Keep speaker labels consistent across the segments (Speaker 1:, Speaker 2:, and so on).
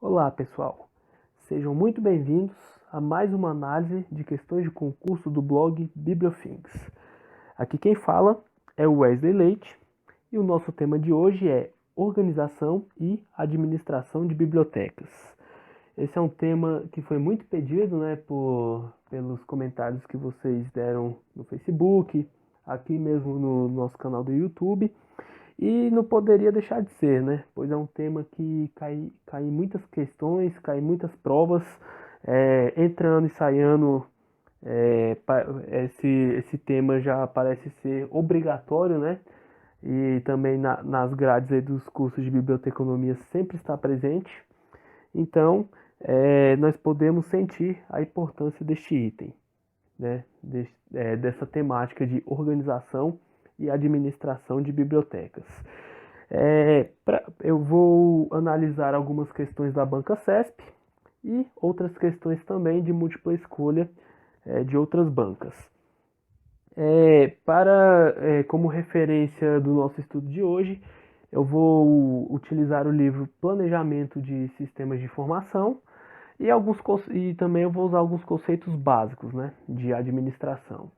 Speaker 1: Olá, pessoal. Sejam muito bem-vindos a mais uma análise de questões de concurso do blog Bibliothings. Aqui quem fala é o Wesley Leite e o nosso tema de hoje é organização e administração de bibliotecas. Esse é um tema que foi muito pedido, pelos comentários que vocês deram no Facebook, aqui mesmo no nosso canal do YouTube. E não poderia deixar de ser, né? Pois é um tema que cai em muitas questões, cai em muitas provas, entrando e saindo. Esse tema já parece ser obrigatório, né? E também nas grades aí dos cursos de biblioteconomia sempre está presente. Então, nós podemos sentir a importância deste item, né? Dessa temática de organização e administração de bibliotecas. Eu vou analisar algumas questões da banca CESP e outras questões também de múltipla escolha de outras bancas. Como referência do nosso estudo de hoje, eu vou utilizar o livro Planejamento de Sistemas de Informação e também eu vou usar alguns conceitos básicos, né, de administração.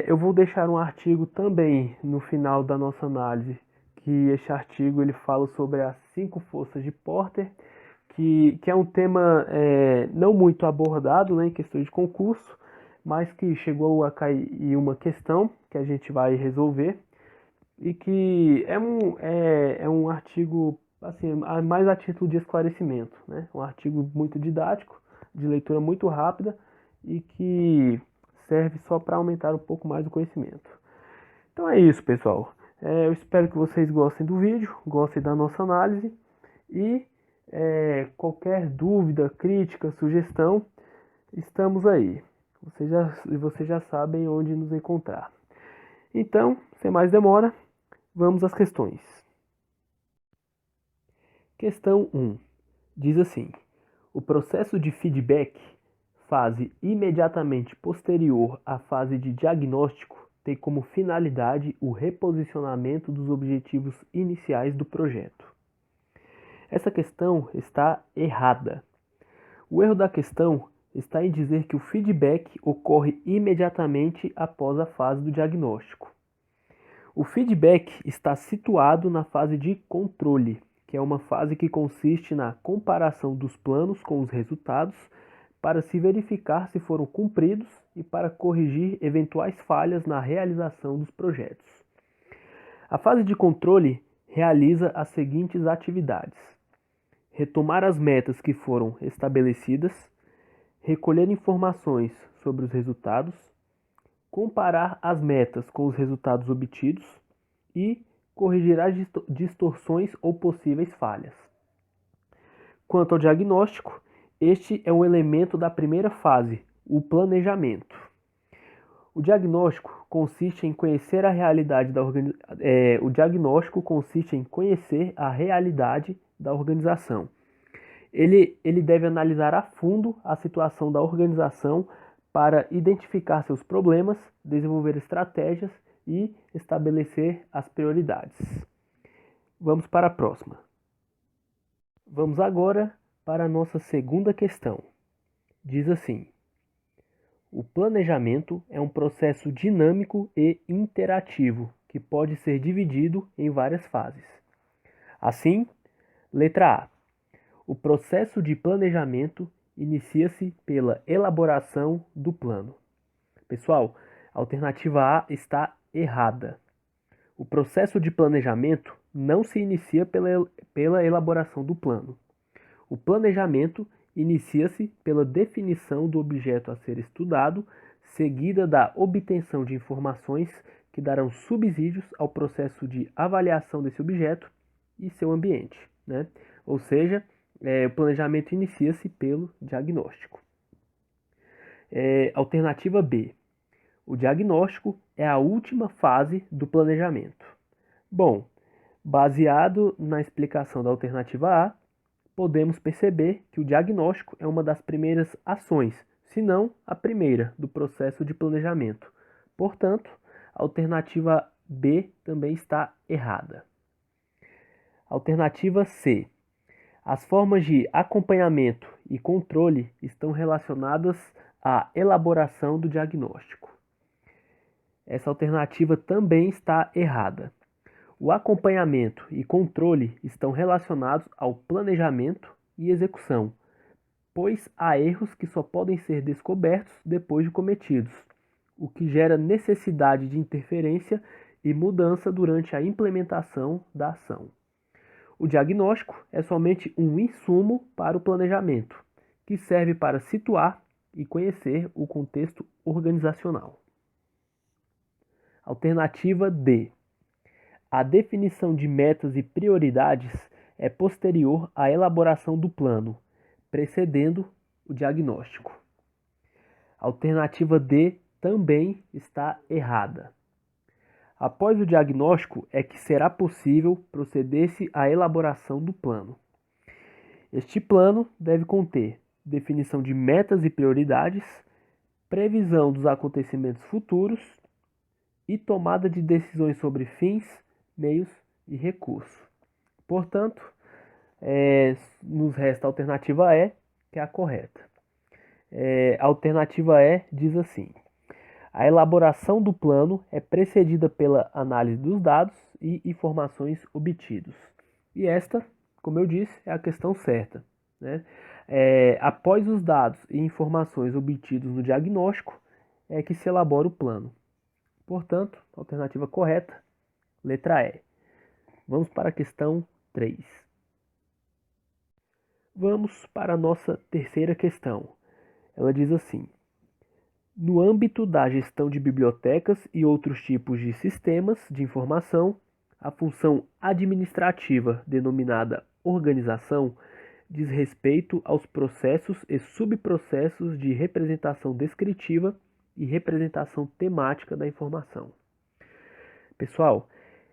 Speaker 1: Eu vou deixar um artigo também no final da nossa análise, que este artigo ele fala sobre as 5 forças de Porter, que é um tema não muito abordado, né, em questões de concurso, mas que chegou a cair uma questão que a gente vai resolver e que é um artigo assim, mais a título de esclarecimento, né? Um artigo muito didático, de leitura muito rápida e que serve só para aumentar um pouco mais o conhecimento. Então é isso, pessoal. Eu espero que vocês gostem do vídeo, gostem da nossa análise e qualquer dúvida, crítica, sugestão, estamos aí. Vocês já sabem onde nos encontrar. Então, sem mais demora, vamos às questões. Questão 1. Diz assim: o processo de feedback, fase imediatamente posterior à fase de diagnóstico, tem como finalidade o reposicionamento dos objetivos iniciais do projeto. Essa questão está errada. O erro da questão está em dizer que o feedback ocorre imediatamente após a fase do diagnóstico. O feedback está situado na fase de controle, que é uma fase que consiste na comparação dos planos com os resultados para se verificar se foram cumpridos e para corrigir eventuais falhas na realização dos projetos. A fase de controle realiza as seguintes atividades: retomar as metas que foram estabelecidas, recolher informações sobre os resultados, comparar as metas com os resultados obtidos e corrigir as distorções ou possíveis falhas. Quanto ao diagnóstico, este é um elemento da primeira fase, o planejamento. O diagnóstico consiste em conhecer a realidade da organização. Ele deve analisar a fundo a situação da organização para identificar seus problemas, desenvolver estratégias e estabelecer as prioridades. Vamos para a próxima. Vamos agora para a nossa segunda questão. Diz assim: o planejamento é um processo dinâmico e interativo que pode ser dividido em várias fases. Assim, letra A. O processo de planejamento inicia-se pela elaboração do plano. Pessoal, a alternativa A está errada. O processo de planejamento não se inicia pela elaboração do plano. O planejamento inicia-se pela definição do objeto a ser estudado, seguida da obtenção de informações que darão subsídios ao processo de avaliação desse objeto e seu ambiente, né? Ou seja, o planejamento inicia-se pelo diagnóstico. Alternativa B. O diagnóstico é a última fase do planejamento. Bom, baseado na explicação da alternativa A, podemos perceber que o diagnóstico é uma das primeiras ações, se não a primeira, do processo de planejamento. Portanto, a alternativa B também está errada. Alternativa C. As formas de acompanhamento e controle estão relacionadas à elaboração do diagnóstico. Essa alternativa também está errada. O acompanhamento e controle estão relacionados ao planejamento e execução, pois há erros que só podem ser descobertos depois de cometidos, o que gera necessidade de interferência e mudança durante a implementação da ação. O diagnóstico é somente um insumo para o planejamento, que serve para situar e conhecer o contexto organizacional. Alternativa D. A definição de metas e prioridades é posterior à elaboração do plano, precedendo o diagnóstico. Alternativa D também está errada. Após o diagnóstico é que será possível proceder-se à elaboração do plano. Este plano deve conter definição de metas e prioridades, previsão dos acontecimentos futuros e tomada de decisões sobre fins, meios e recursos. Portanto, nos resta a alternativa E, que é a correta. A alternativa E diz assim: a elaboração do plano é precedida pela análise dos dados e informações obtidos. E esta, como eu disse, é a questão certa, né? Após os dados e informações obtidos no diagnóstico, é que se elabora o plano. Portanto, alternativa correta, letra E. Vamos para a questão 3. Vamos para a nossa terceira questão. Ela diz assim: no âmbito da gestão de bibliotecas e outros tipos de sistemas de informação, a função administrativa, denominada organização, diz respeito aos processos e subprocessos de representação descritiva e representação temática da informação. Pessoal,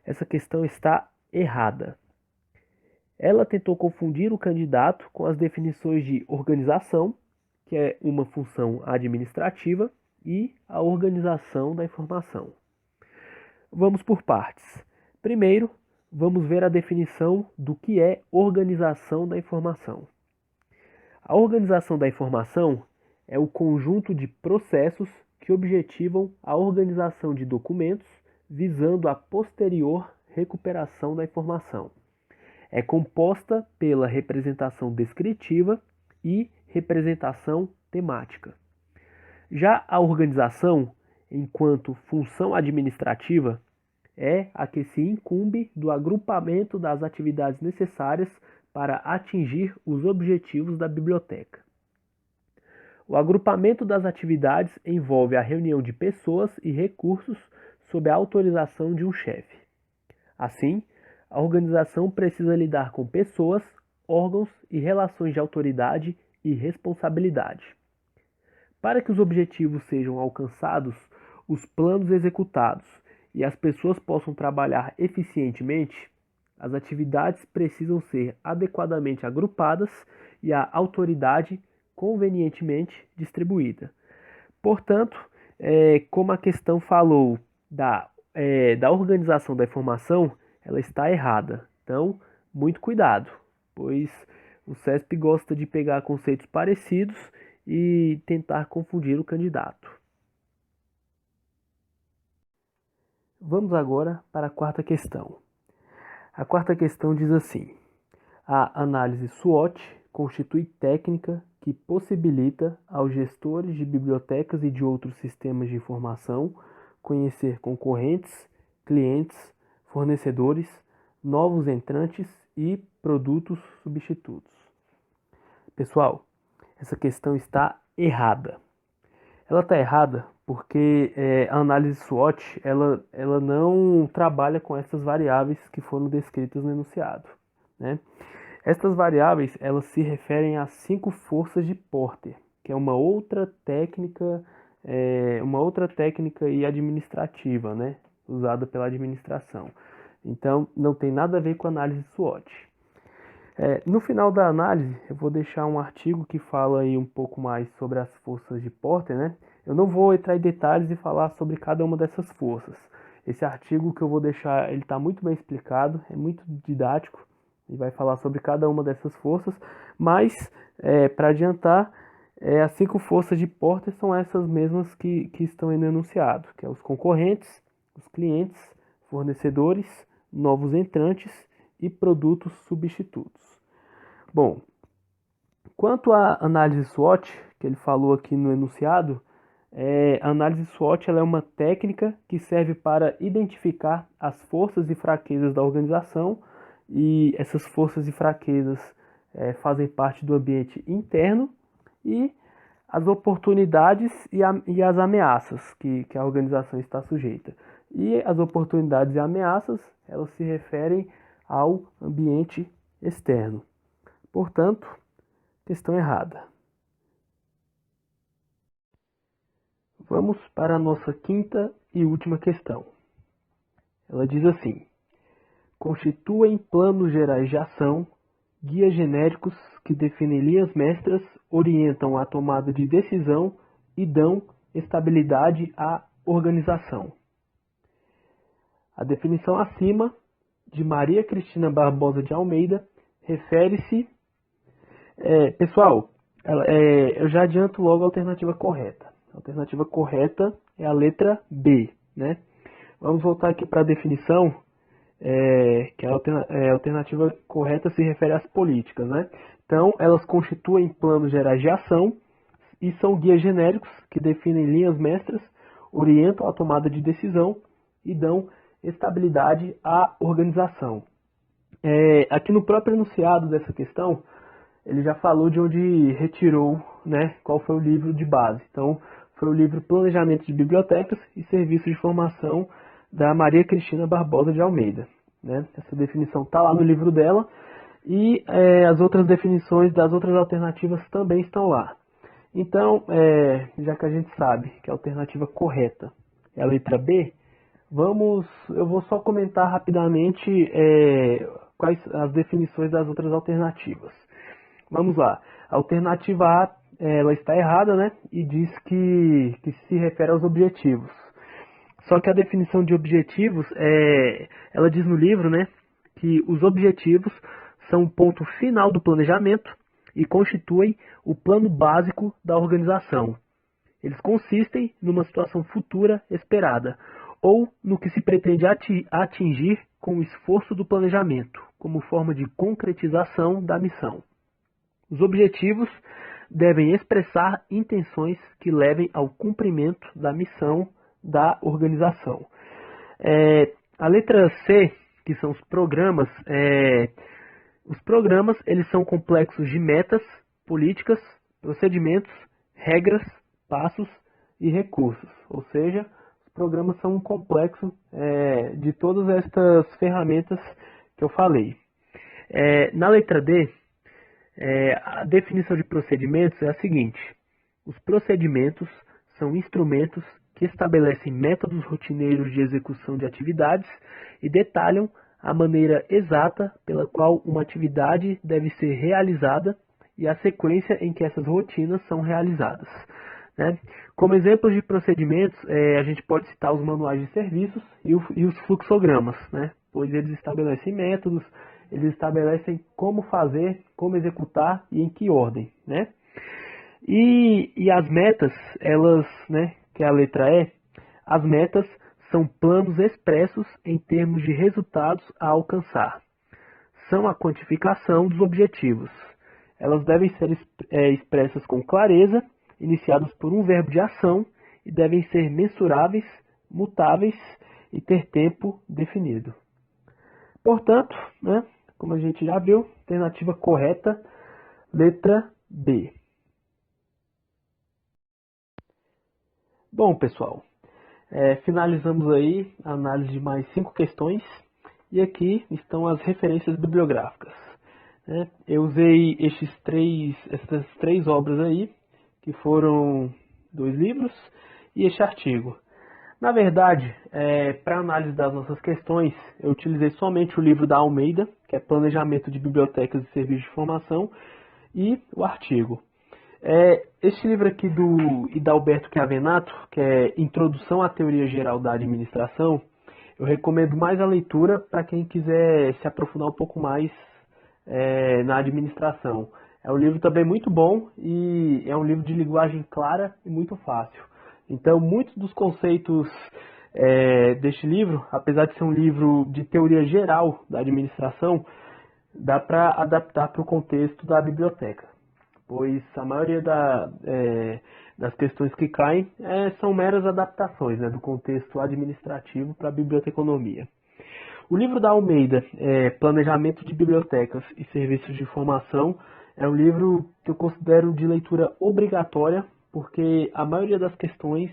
Speaker 1: essa questão está errada. Ela tentou confundir o candidato com as definições de organização, que é uma função administrativa, e a organização da informação. Vamos por partes. Primeiro, vamos ver a definição do que é organização da informação. A organização da informação é o conjunto de processos que objetivam a organização de documentos visando a posterior recuperação da informação. É composta pela representação descritiva e representação temática. Já a organização, enquanto função administrativa, é a que se incumbe do agrupamento das atividades necessárias para atingir os objetivos da biblioteca. O agrupamento das atividades envolve a reunião de pessoas e recursos sob a autorização de um chefe. Assim, a organização precisa lidar com pessoas, órgãos e relações de autoridade e responsabilidade. Para que os objetivos sejam alcançados, os planos executados e as pessoas possam trabalhar eficientemente, as atividades precisam ser adequadamente agrupadas e a autoridade convenientemente distribuída. Portanto, como a questão falou da organização da informação, ela está errada. Então, muito cuidado, pois o CESP gosta de pegar conceitos parecidos e tentar confundir o candidato. Vamos agora para a quarta questão. A quarta questão diz assim: a análise SWOT constitui técnica que possibilita aos gestores de bibliotecas e de outros sistemas de informação conhecer concorrentes, clientes, fornecedores, novos entrantes e produtos substitutos. Pessoal, essa questão está errada. Ela está errada porque a análise SWOT ela não trabalha com essas variáveis que foram descritas no enunciado, né? Estas variáveis elas se referem às 5 forças de Porter, que é uma outra técnica e administrativa, né, usada pela administração. Então, não tem nada a ver com a análise SWOT. No final da análise, eu vou deixar um artigo que fala aí um pouco mais sobre as forças de Porter, né? Eu não vou entrar em detalhes e falar sobre cada uma dessas forças. Esse artigo que eu vou deixar, ele está muito bem explicado, é muito didático, e vai falar sobre cada uma dessas forças, mas para adiantar, as 5 forças de Porter são essas mesmas que estão aí no enunciado, que é os concorrentes, os clientes, fornecedores, novos entrantes e produtos substitutos. Bom, quanto à análise SWOT, que ele falou aqui no enunciado, a análise SWOT ela é uma técnica que serve para identificar as forças e fraquezas da organização, e essas forças e fraquezas fazem parte do ambiente interno, e as oportunidades e as ameaças que a organização está sujeita. E as oportunidades e ameaças, elas se referem ao ambiente externo. Portanto, questão errada. Vamos para a nossa quinta e última questão. Ela diz assim: constituem planos gerais de ação, guias genéricos que definem linhas mestras, orientam a tomada de decisão e dão estabilidade à organização. A definição acima, de Maria Cristina Barbosa de Almeida, refere-se... pessoal, eu já adianto logo a alternativa correta. A alternativa correta é a letra B, né? Vamos voltar aqui para a definição, que a alternativa correta se refere às políticas, né? Então, elas constituem planos gerais de ação e são guias genéricos que definem linhas mestras, orientam a tomada de decisão e dão estabilidade à organização. Aqui no próprio enunciado dessa questão, ele já falou de onde retirou, né, qual foi o livro de base. Então, foi o livro Planejamento de Bibliotecas e Serviços de Formação da Maria Cristina Barbosa de Almeida, né? Essa definição está lá no livro dela e as outras definições das outras alternativas também estão lá. Então, já que a gente sabe que a alternativa correta é a letra B, eu vou só comentar rapidamente quais as definições das outras alternativas. Vamos lá. A alternativa A, ela está errada, né? E diz que se refere aos objetivos. Só que a definição de objetivos, ela diz no livro, né, que os objetivos são o ponto final do planejamento e constituem o plano básico da organização. Eles consistem numa situação futura esperada, ou no que se pretende atingir com o esforço do planejamento, como forma de concretização da missão. Os objetivos devem expressar intenções que levem ao cumprimento da missão da organização. A letra C, que são os programas, eles são complexos de metas, políticas, procedimentos, regras, passos e recursos. Ou seja, os programas são um complexo de todas estas ferramentas que eu falei. Na letra D, a definição de procedimentos é a seguinte: os procedimentos são instrumentos que estabelecem métodos rotineiros de execução de atividades e detalham a maneira exata pela qual uma atividade deve ser realizada e a sequência em que essas rotinas são realizadas, né? Como exemplos de procedimentos, a gente pode citar os manuais de serviços e os fluxogramas, né? Pois eles estabelecem métodos, eles estabelecem como fazer, como executar e em que ordem, né? E as metas, elas, né, que é a letra E, as metas são planos expressos em termos de resultados a alcançar. São a quantificação dos objetivos. Elas devem ser expressas com clareza, iniciadas por um verbo de ação e devem ser mensuráveis, mutáveis e ter tempo definido. Portanto, né, como a gente já viu, alternativa correta, letra B. Bom, pessoal, finalizamos aí a análise de mais 5 questões e aqui estão as referências bibliográficas. Eu usei essas três obras aí, que foram 2 livros e este artigo. Na verdade, para análise das nossas questões, eu utilizei somente o livro da Almeida, que é Planejamento de Bibliotecas e Serviços de Formação, e o artigo. Este livro aqui do Hidalberto Chiavenato, que é Introdução à Teoria Geral da Administração, eu recomendo mais a leitura para quem quiser se aprofundar um pouco mais na administração. É um livro também muito bom e é um livro de linguagem clara e muito fácil. Então, muitos dos conceitos deste livro, apesar de ser um livro de teoria geral da administração, dá para adaptar para o contexto da biblioteca, pois a maioria das questões que caem são meras adaptações, né, do contexto administrativo para a biblioteconomia. O livro da Almeida, Planejamento de Bibliotecas e Serviços de Informação, é um livro que eu considero de leitura obrigatória, porque a maioria das questões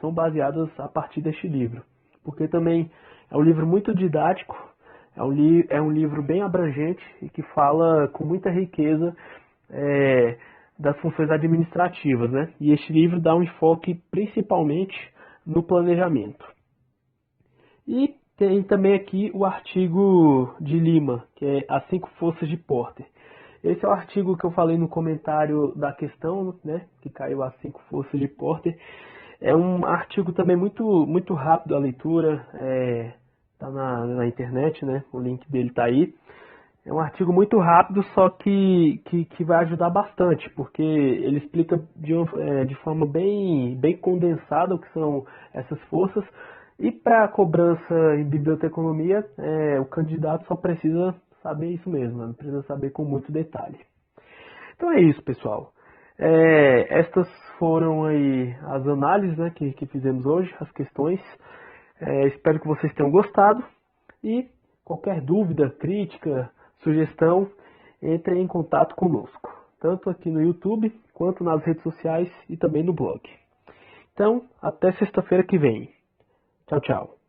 Speaker 1: são baseadas a partir deste livro. Porque também é um livro muito didático, é um livro bem abrangente e que fala com muita riqueza das funções administrativas, né? E este livro dá um enfoque principalmente no planejamento. E tem também aqui o artigo de Lima, que é As 5 Forças de Porter. Esse é o artigo que eu falei no comentário da questão, né, que caiu As 5 Forças de Porter. É um artigo também muito rápido a leitura, tá na internet, né, o link dele tá aí. É um artigo muito rápido, só que vai ajudar bastante, porque ele explica de forma bem condensada o que são essas forças. E para a cobrança em biblioteconomia, o candidato só precisa saber isso mesmo, né? Não precisa saber com muito detalhe. Então é isso, pessoal. Estas foram aí as análises, né, que fizemos hoje, as questões. Espero que vocês tenham gostado. E qualquer dúvida, crítica, sugestão, entre em contato conosco, tanto aqui no YouTube, quanto nas redes sociais e também no blog. Então, até sexta-feira que vem. Tchau, tchau.